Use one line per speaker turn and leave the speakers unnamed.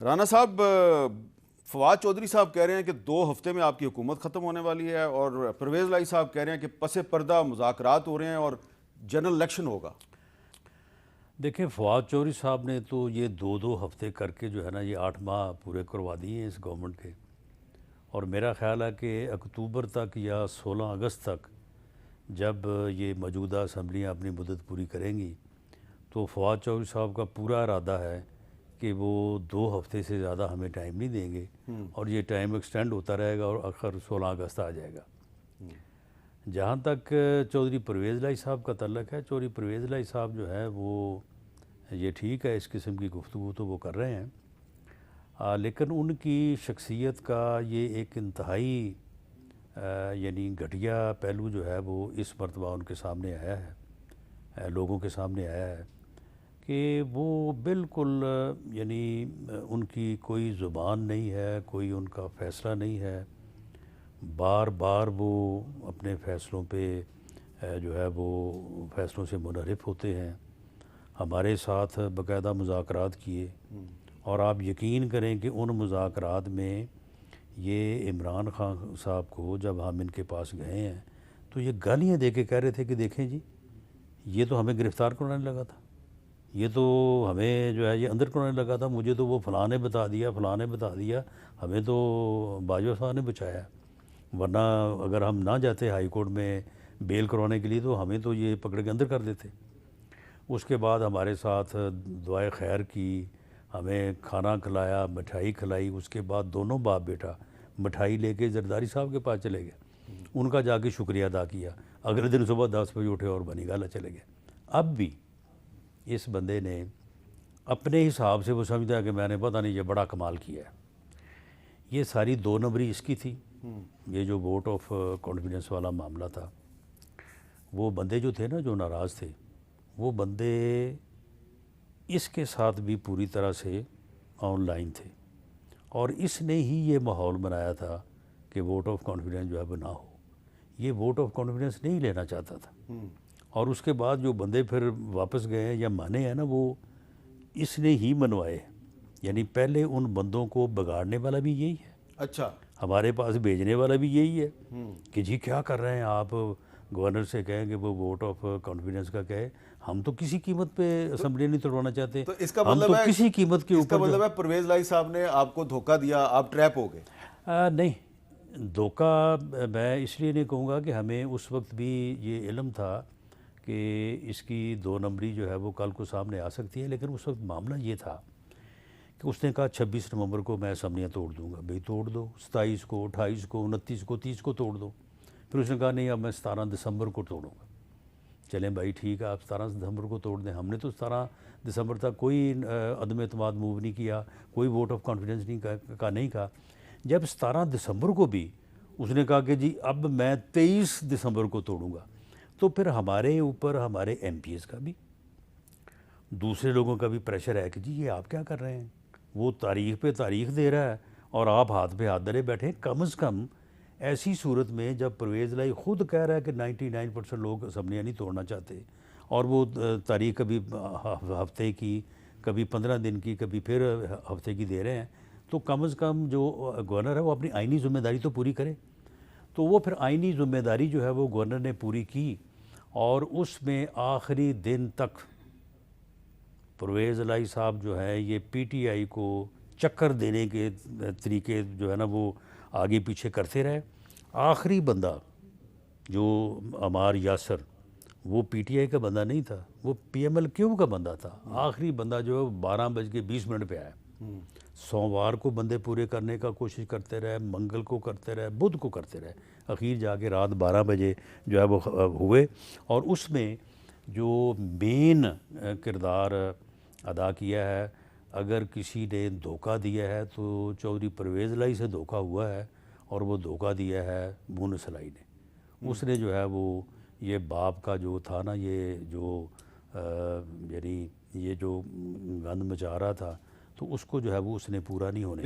رانا صاحب، فواد چودھری صاحب کہہ رہے ہیں کہ 2 ہفتے میں آپ کی حکومت ختم ہونے والی ہے، اور پرویز لائی صاحب کہہ رہے ہیں کہ پس پردہ مذاکرات ہو رہے ہیں اور جنرل الیکشن ہوگا۔
دیکھیں، فواد چودھری صاحب نے تو یہ 2 ہفتے کر کے جو ہے نا یہ 8 ماہ پورے کروا دیے ہیں اس گورنمنٹ کے، اور میرا خیال ہے کہ اکتوبر تک یا 16 اگست تک جب یہ موجودہ اسمبلیاں اپنی مدت پوری کریں گی تو فواد چودھری صاحب کا پورا ارادہ ہے کہ وہ 2 ہفتے سے زیادہ ہمیں ٹائم نہیں دیں گے، اور یہ ٹائم ایکسٹینڈ ہوتا رہے گا اور آخر 16 اگست آ جائے گا۔ جہاں تک چودھری پرویز لائی صاحب کا تعلق ہے، چودھری پرویز لائی صاحب جو ہے وہ یہ ٹھیک ہے، اس قسم کی گفتگو تو وہ کر رہے ہیں، لیکن ان کی شخصیت کا یہ ایک انتہائی یعنی گھٹیا پہلو جو ہے وہ اس مرتبہ ان کے سامنے آیا ہے، لوگوں کے سامنے آیا ہے کہ وہ بالکل یعنی ان کی کوئی زبان نہیں ہے، کوئی ان کا فیصلہ نہیں ہے، بار بار وہ اپنے فیصلوں پہ جو ہے وہ فیصلوں سے منحرف ہوتے ہیں۔ ہمارے ساتھ باقاعدہ مذاکرات کیے، اور آپ یقین کریں کہ ان مذاکرات میں یہ عمران خان صاحب کو جب ہم ان کے پاس گئے ہیں تو یہ گالیاں دے کے کہہ رہے تھے کہ دیکھیں جی، یہ تو ہمیں گرفتار کرانے لگا تھا، یہ تو ہمیں جو ہے یہ اندر کرانے لگا تھا، مجھے تو وہ فلاں نے بتا دیا، فلاں نے بتا دیا، ہمیں تو باجوہ صاحب نے بچایا، ورنہ اگر ہم نہ جاتے ہائی کورٹ میں بیل کروانے کے لیے تو ہمیں تو یہ پکڑ کے اندر کر دیتے۔ اس کے بعد ہمارے ساتھ دعائے خیر کی، ہمیں کھانا کھلایا، مٹھائی کھلائی، اس کے بعد دونوں باپ بیٹا مٹھائی لے کے زرداری صاحب کے پاس چلے گئے، ان کا جا کے شکریہ ادا کیا، اگلے دن صبح 10 بجے اٹھے اور بنی گالہ چلے گئے۔ اب بھی اس بندے نے اپنے حساب سے وہ سمجھتا ہے کہ میں نے پتہ نہیں یہ بڑا کمال کیا ہے۔ یہ ساری 2 نمبری اس کی تھی، یہ جو ووٹ آف کانفیڈنس والا معاملہ تھا، وہ بندے جو تھے نا جو ناراض تھے، وہ بندے اس کے ساتھ بھی پوری طرح سے آن لائن تھے، اور اس نے ہی یہ ماحول بنایا تھا کہ ووٹ آف کانفیڈنس جو ہے وہ نہ ہو۔ یہ ووٹ آف کانفیڈنس نہیں لینا چاہتا تھا، اور اس کے بعد جو بندے پھر واپس گئے ہیں یا مانے ہیں نا، وہ اس نے ہی منوائے، یعنی پہلے ان بندوں کو بگاڑنے والا بھی یہی ہے،
اچھا،
ہمارے پاس بھیجنے والا بھی یہی ہے کہ جی کیا کر رہے ہیں آپ، گورنر سے کہیں کہ وہ ووٹ آف کانفیڈنس کا کہے، ہم تو کسی قیمت پہ اسمبلی نہیں توڑوانا چاہتے،
تو اس کا
ہم
مطلب
تو
ہے
کسی قیمت کے
اس کا
اوپر جو
مطلب ہے پرویز لائی صاحب نے آپ کو دھوکہ دیا، آپ ٹریپ ہو گئے۔
نہیں، دھوکہ میں اس لیے نہیں کہوں گا کہ ہمیں اس وقت بھی یہ علم تھا کہ اس کی 2 نمبری جو ہے وہ کل کو سامنے آ سکتی ہے، لیکن اس وقت معاملہ یہ تھا کہ اس نے کہا 26 نومبر کو میں اسمبلیاں توڑ دوں گا۔ بھئی توڑ دو، 27 کو، 28 کو، 29 کو، 30 کو توڑ دو۔ پھر اس نے کہا نہیں، اب میں 17 دسمبر کو توڑوں گا۔ چلیں بھائی ٹھیک ہے، آپ 17 دسمبر کو توڑ دیں، ہم نے تو 17 دسمبر تک کوئی عدم اعتماد موو نہیں کیا، کوئی ووٹ آف کانفیڈنس نہیں کہا۔ جب 17 دسمبر کو بھی اس نے کہا کہ جی اب میں 23 دسمبر کو توڑوں گا، تو پھر ہمارے اوپر ہمارے ایم پی ایز کا بھی، دوسرے لوگوں کا بھی پریشر ہے کہ جی یہ آپ کیا کر رہے ہیں، وہ تاریخ پہ تاریخ دے رہا ہے اور آپ ہاتھ پہ ہاتھ دھرے بیٹھے۔ کم از کم ایسی صورت میں جب پرویز لائی خود کہہ رہا ہے کہ 99% لوگ اسمبلیاں نہیں توڑنا چاہتے، اور وہ تاریخ کبھی ہفتے کی، کبھی 15 دن کی، کبھی پھر ہفتے کی دے رہے ہیں، تو کم از کم جو گورنر ہے وہ اپنی آئینی ذمہ داری تو پوری کرے۔ تو وہ پھر آئینی ذمہ داری جو ہے وہ گورنر نے پوری کی، اور اس میں آخری دن تک پرویز لائی صاحب جو ہے یہ پی ٹی آئی کو چکر دینے کے طریقے جو ہے نا وہ آگے پیچھے کرتے رہے۔ آخری بندہ جو عمار یاسر، وہ پی ٹی آئی کا بندہ نہیں تھا، وہ پی ایم ایل کیو کا بندہ تھا۔ آخری بندہ جو 12:20 پہ آیا، سوموار کو بندے پورے کرنے کا کوشش کرتے رہے، منگل کو کرتے رہے، بدھ کو کرتے رہے، اخیر جا کے رات 12 بجے جو ہے وہ ہوئے۔ اور اس میں جو مین کردار ادا کیا ہے، اگر کسی نے دھوکہ دیا ہے تو چودھری پرویز لائی سے دھوکہ ہوا ہے، اور وہ دھوکہ دیا ہے مونس لائی نے۔ اس نے جو ہے وہ یہ باپ کا جو تھا نا، یہ جو یعنی یہ جو گند مچا رہا تھا، تو اس کو جو ہے وہ اس نے پورا نہیں ہونے